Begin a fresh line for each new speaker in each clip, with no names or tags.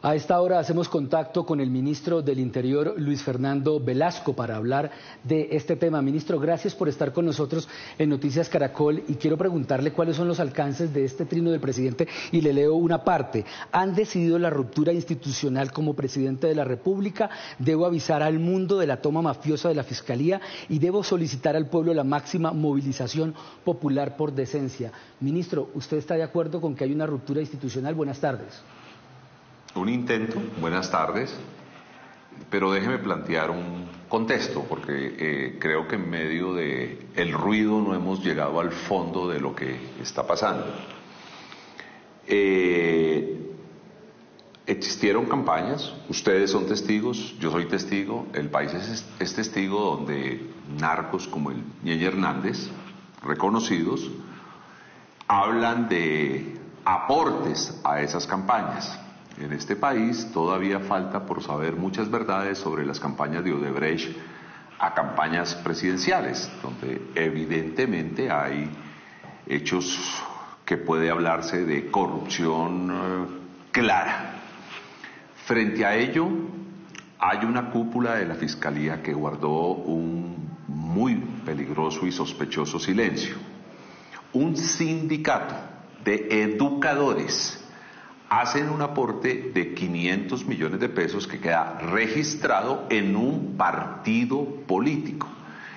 A esta hora hacemos contacto con el ministro del Interior, Luis Fernando Velasco, para hablar de este tema. Ministro, gracias por estar con nosotros en Noticias Caracol y quiero preguntarle cuáles son los alcances de este trino del presidente y le leo una parte. Han decidido la ruptura institucional como presidente de la República, debo avisar al mundo de la toma mafiosa de la Fiscalía y debo solicitar al pueblo la máxima movilización popular por decencia. Ministro, ¿usted está de acuerdo con que hay una ruptura institucional? Buenas tardes.
Un intento, buenas tardes, pero déjeme plantear un contexto, porque creo que en medio del ruido no hemos llegado al fondo de lo que está pasando. Existieron campañas, ustedes son testigos, yo soy testigo, el país es testigo donde narcos como el Ñeñe Hernández, reconocidos, hablan de aportes a esas campañas. En este país todavía falta por saber muchas verdades sobre las campañas de Odebrecht a campañas presidenciales, donde evidentemente hay hechos que puede hablarse de corrupción clara. Frente a ello, hay una cúpula de la Fiscalía que guardó un muy peligroso y sospechoso silencio. Un sindicato de educadores hacen un aporte de 500 millones de pesos que queda registrado en un partido político.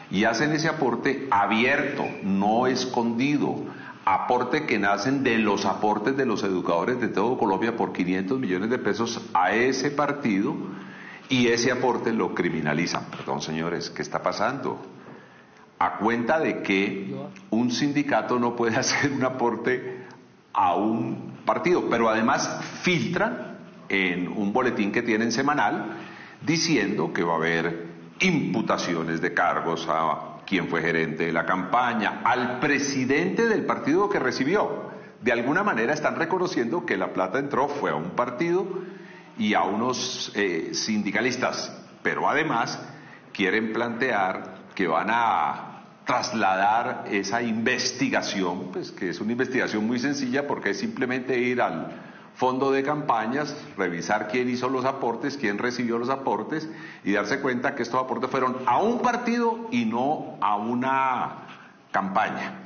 Y hacen ese aporte abierto, no escondido. Aporte que nacen de los aportes de los educadores de todo Colombia por 500 millones de pesos a ese partido, y ese aporte lo criminalizan. Perdón, señores, ¿qué está pasando? ¿A cuenta de que un sindicato no puede hacer un aporte a un partido? Pero además filtran en un boletín que tienen semanal diciendo que va a haber imputaciones de cargos a quien fue gerente de la campaña, al presidente del partido que recibió. De alguna manera están reconociendo que la plata entró, fue a un partido y a unos sindicalistas, pero además quieren plantear que van a trasladar esa investigación, pues que es una investigación muy sencilla porque es simplemente ir al fondo de campañas, revisar quién hizo los aportes, quién recibió los aportes y darse cuenta que estos aportes fueron a un partido y no a una campaña.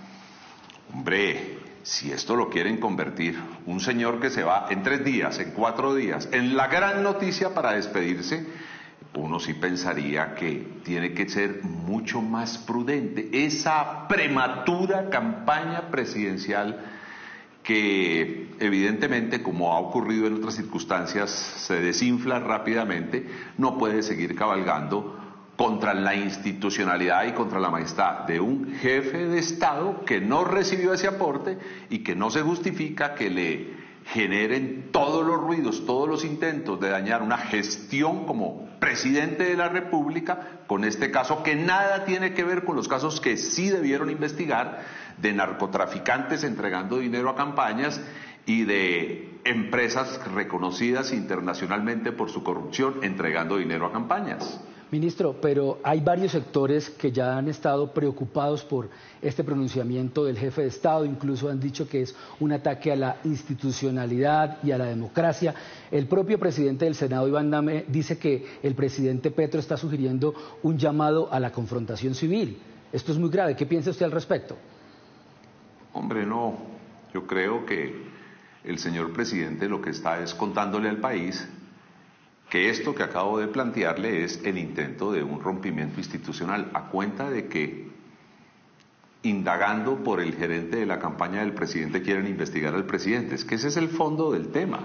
Hombre, si esto lo quieren convertir, un señor que se va en 3 días, en 4 días, en la gran noticia para despedirse, uno sí pensaría que tiene que ser mucho más prudente. Esa prematura campaña presidencial que evidentemente, como ha ocurrido en otras circunstancias, se desinfla rápidamente, no puede seguir cabalgando contra la institucionalidad y contra la majestad de un jefe de Estado que no recibió ese aporte y que no se justifica que le generen todos los ruidos, todos los intentos de dañar una gestión como presidente de la República, con este caso que nada tiene que ver con los casos que sí debieron investigar, de narcotraficantes entregando dinero a campañas y de empresas reconocidas internacionalmente por su corrupción entregando dinero a campañas.
Ministro, pero hay varios sectores que ya han estado preocupados por este pronunciamiento del jefe de Estado, incluso han dicho que es un ataque a la institucionalidad y a la democracia. El propio presidente del Senado, Iván Name, dice que el presidente Petro está sugiriendo un llamado a la confrontación civil. Esto es muy grave. ¿Qué piensa usted al respecto?
Hombre, no. Yo creo que el señor presidente lo que está es contándole al país que esto que acabo de plantearle es el intento de un rompimiento institucional, a cuenta de que, indagando por el gerente de la campaña del presidente, quieren investigar al presidente. Es que ese es el fondo del tema.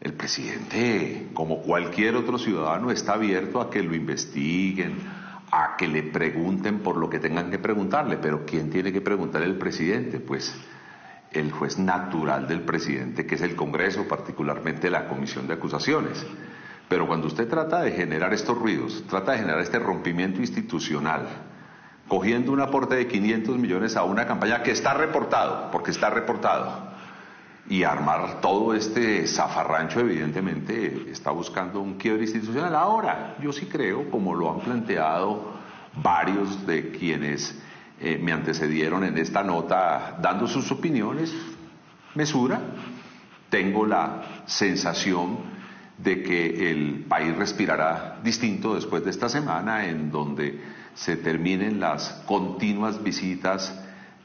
El presidente, como cualquier otro ciudadano, está abierto a que lo investiguen, a que le pregunten por lo que tengan que preguntarle, pero ¿quién tiene que preguntarle al presidente? Pues el juez natural del presidente, que es el Congreso, particularmente la Comisión de Acusaciones. Pero cuando usted trata de generar estos ruidos, trata de generar este rompimiento institucional, cogiendo un aporte de 500 millones a una campaña que está reportado, porque está reportado, y armar todo este zafarrancho, evidentemente está buscando un quiebre institucional. Ahora, yo sí creo, como lo han planteado varios de quienes me antecedieron en esta nota, dando sus opiniones, mesura, tengo la sensación de que el país respirará distinto después de esta semana, en donde se terminen las continuas visitas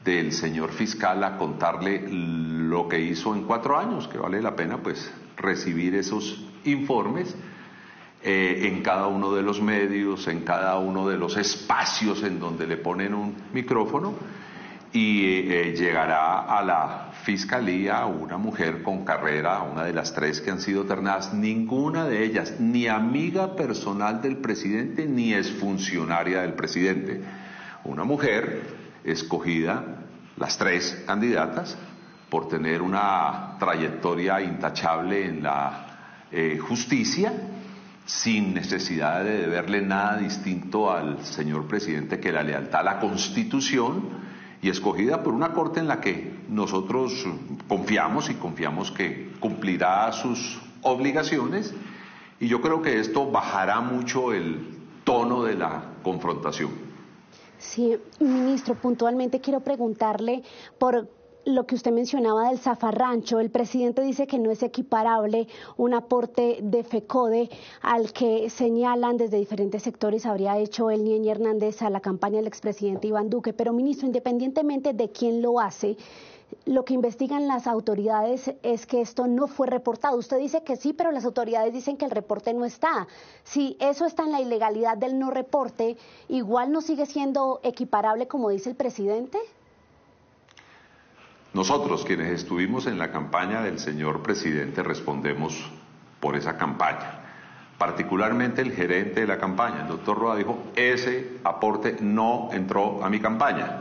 del señor fiscal a contarle lo que hizo en 4 años, que vale la pena pues recibir esos informes en cada uno de los medios, en cada uno de los espacios en donde le ponen un micrófono, y llegará a la fiscalía una mujer con carrera, una de las 3 que han sido ternadas, ninguna de ellas ni amiga personal del presidente ni exfuncionaria del presidente. Una mujer escogida, las 3 candidatas, por tener una trayectoria intachable en la justicia, sin necesidad de deberle nada distinto al señor presidente que la lealtad a la Constitución, y escogida por una corte en la que nosotros confiamos que cumplirá sus obligaciones, y yo creo que esto bajará mucho el tono de la confrontación.
Sí, ministro, puntualmente quiero preguntarle por lo que usted mencionaba del zafarrancho. El presidente dice que no es equiparable un aporte de FECODE al que señalan desde diferentes sectores habría hecho el Ñeñe Hernández a la campaña del expresidente Iván Duque. Pero, ministro, independientemente de quién lo hace, lo que investigan las autoridades es que esto no fue reportado. Usted dice que sí, pero las autoridades dicen que el reporte no está. Si eso está en la ilegalidad del no reporte, ¿igual no sigue siendo equiparable como dice el presidente?
Nosotros, quienes estuvimos en la campaña del señor presidente, respondemos por esa campaña. Particularmente el gerente de la campaña, el doctor Roa, dijo: ese aporte no entró a mi campaña.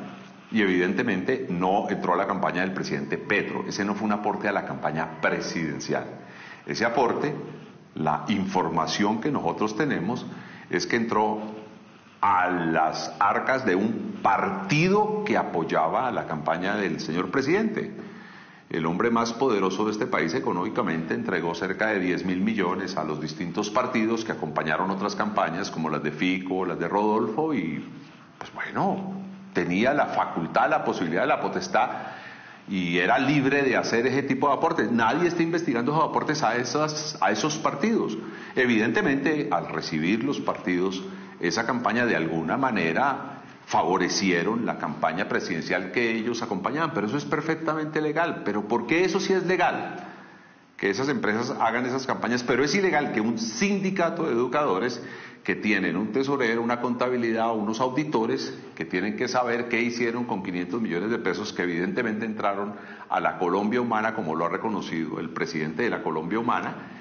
Y evidentemente no entró a la campaña del presidente Petro. Ese no fue un aporte a la campaña presidencial. Ese aporte, la información que nosotros tenemos, es que entró a las arcas de un partido que apoyaba a la campaña del señor presidente. El hombre más poderoso de este país económicamente entregó cerca de 10.000 millones a los distintos partidos que acompañaron otras campañas como las de Fico, las de Rodolfo, y pues bueno, tenía la facultad, la posibilidad, la potestad, y era libre de hacer ese tipo de aportes. Nadie está investigando esos aportes a esos partidos. Evidentemente, al recibir los partidos esa campaña, de alguna manera favorecieron la campaña presidencial que ellos acompañaban, pero eso es perfectamente legal. ¿Pero por qué eso sí es legal? Que esas empresas hagan esas campañas, pero es ilegal que un sindicato de educadores que tienen un tesorero, una contabilidad, unos auditores que tienen que saber qué hicieron con 500 millones de pesos que evidentemente entraron a la Colombia Humana, como lo ha reconocido el presidente de la Colombia Humana,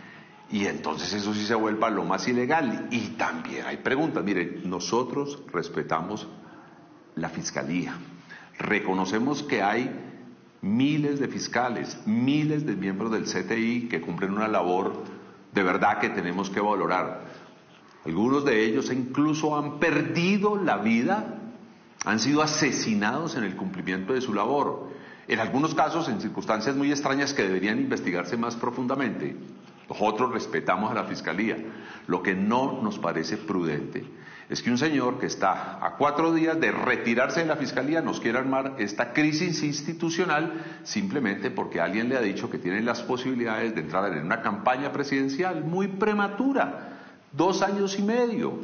y entonces eso sí se vuelva lo más ilegal. Y también hay preguntas. Miren, nosotros respetamos la fiscalía, reconocemos que hay miles de fiscales, miles de miembros del CTI que cumplen una labor de verdad que tenemos que valorar. Algunos de ellos incluso han perdido la vida, han sido asesinados en el cumplimiento de su labor, en algunos casos en circunstancias muy extrañas que deberían investigarse más profundamente. Nosotros respetamos a la Fiscalía. Lo que no nos parece prudente es que un señor que está a 4 días de retirarse de la Fiscalía nos quiera armar esta crisis institucional simplemente porque alguien le ha dicho que tiene las posibilidades de entrar en una campaña presidencial muy prematura, 2 años y medio.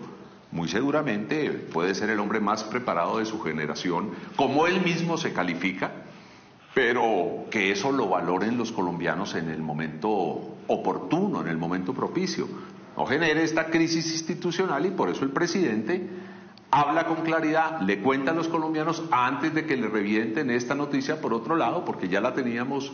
Muy seguramente puede ser el hombre más preparado de su generación, como él mismo se califica, pero que eso lo valoren los colombianos en el momento oportuno, en el momento propicio. No genere esta crisis institucional, y por eso el presidente habla con claridad, le cuenta a los colombianos antes de que le revienten esta noticia por otro lado, porque ya la teníamos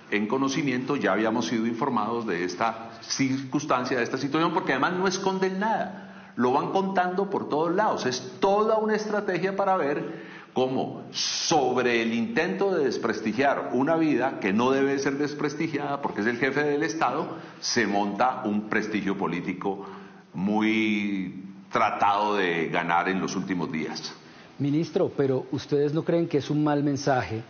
en conocimiento, ya habíamos sido informados de esta circunstancia, de esta situación, porque además no esconden nada, lo van contando por todos lados. Es toda una estrategia para ver cómo sobre el intento de desprestigiar una vida que no debe ser desprestigiada porque es el jefe del Estado, se monta un prestigio político muy tratado de ganar en los últimos días.
Ministro, pero ¿ustedes no creen que es un mal mensaje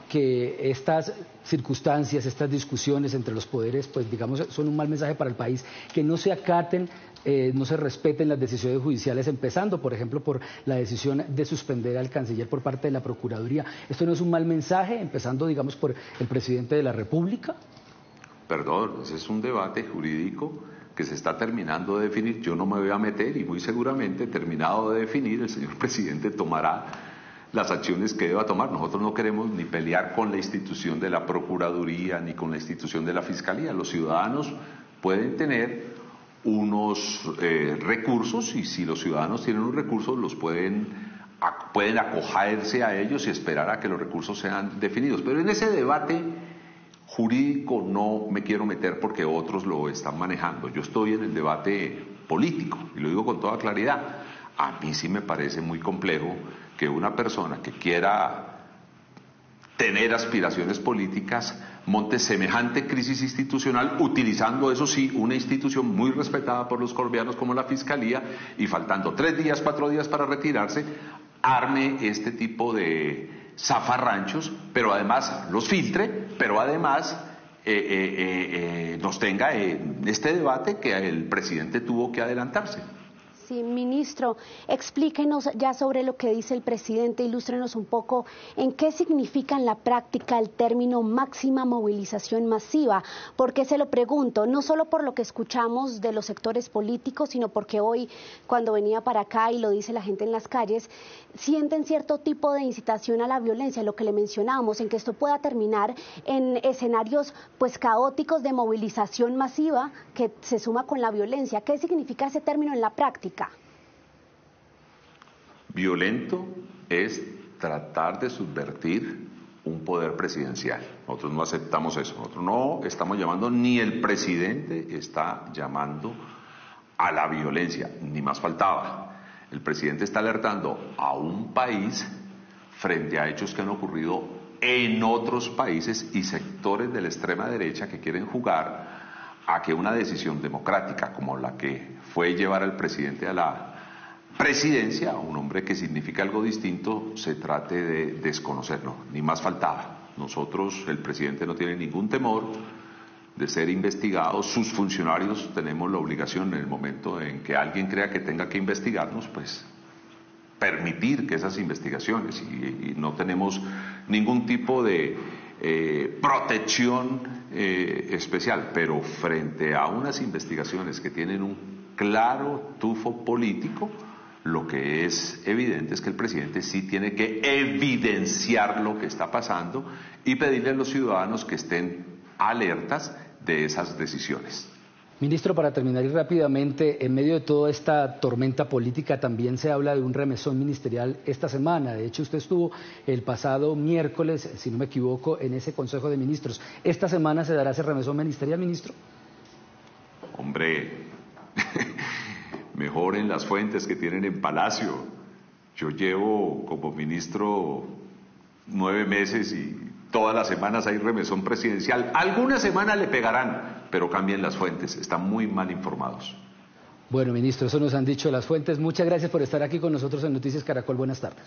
que estas circunstancias, estas discusiones entre los poderes, pues digamos, son un mal mensaje para el país, que no se acaten, no se respeten las decisiones judiciales, empezando, por ejemplo, por la decisión de suspender al canciller por parte de la Procuraduría? ¿Esto no es un mal mensaje, empezando, digamos, por el presidente de la República?
perdón, ese es un debate jurídico que se está terminando de definir. Yo no me voy a meter y muy seguramente, terminado de definir, el señor presidente tomará las acciones que deba tomar. Nosotros no queremos ni pelear con la institución de la Procuraduría ni con la institución de la Fiscalía. Los ciudadanos pueden tener unos recursos, y si los ciudadanos tienen un recurso los pueden acogerse a ellos y esperar a que los recursos sean definidos. Pero en ese debate jurídico no me quiero meter porque otros lo están manejando. Yo estoy en el debate político y lo digo con toda claridad. A mí sí me parece muy complejo que una persona que quiera tener aspiraciones políticas monte semejante crisis institucional, utilizando, eso sí, una institución muy respetada por los colombianos como la Fiscalía, y faltando 3 días, 4 días para retirarse, arme este tipo de zafarranchos, pero además los filtre, pero además nos tenga en este debate que el presidente tuvo que adelantarse.
Sí, ministro, explíquenos ya sobre lo que dice el presidente, ilústrenos un poco en qué significa en la práctica el término máxima movilización masiva. ¿Por qué se lo pregunto? No solo por lo que escuchamos de los sectores políticos, sino porque hoy, cuando venía para acá y lo dice la gente en las calles, sienten cierto tipo de incitación a la violencia, lo que le mencionábamos, en que esto pueda terminar en escenarios pues caóticos de movilización masiva que se suma con la violencia. ¿Qué significa ese término en la práctica?
Violento es tratar de subvertir un poder presidencial. Nosotros no aceptamos eso. Nosotros no estamos llamando, ni el presidente está llamando a la violencia, ni más faltaba. El presidente está alertando a un país frente a hechos que han ocurrido en otros países y sectores de la extrema derecha que quieren jugar a que una decisión democrática como la que fue llevar al presidente a la presidencia, un hombre que significa algo distinto, se trate de desconocerlo, ni más faltaba. Nosotros, el presidente no tiene ningún temor de ser investigado, sus funcionarios tenemos la obligación en el momento en que alguien crea que tenga que investigarnos, pues permitir que esas investigaciones, y no tenemos ningún tipo de protección especial, pero frente a unas investigaciones que tienen un claro tufo político, lo que es evidente es que el presidente sí tiene que evidenciar lo que está pasando y pedirle a los ciudadanos que estén alertas de esas decisiones.
Ministro, para terminar y rápidamente, en medio de toda esta tormenta política también se habla de un remesón ministerial esta semana. De hecho, usted estuvo el pasado miércoles, si no me equivoco, en ese Consejo de Ministros. ¿Esta semana se dará ese remesón ministerial, ministro?
Hombre, mejoren las fuentes que tienen en Palacio. Yo llevo como ministro 9 meses y todas las semanas hay remesón presidencial. Algunas semanas le pegarán, pero cambien las fuentes, están muy mal informados.
Bueno, ministro, eso nos han dicho las fuentes. Muchas gracias por estar aquí con nosotros en Noticias Caracol. Buenas tardes.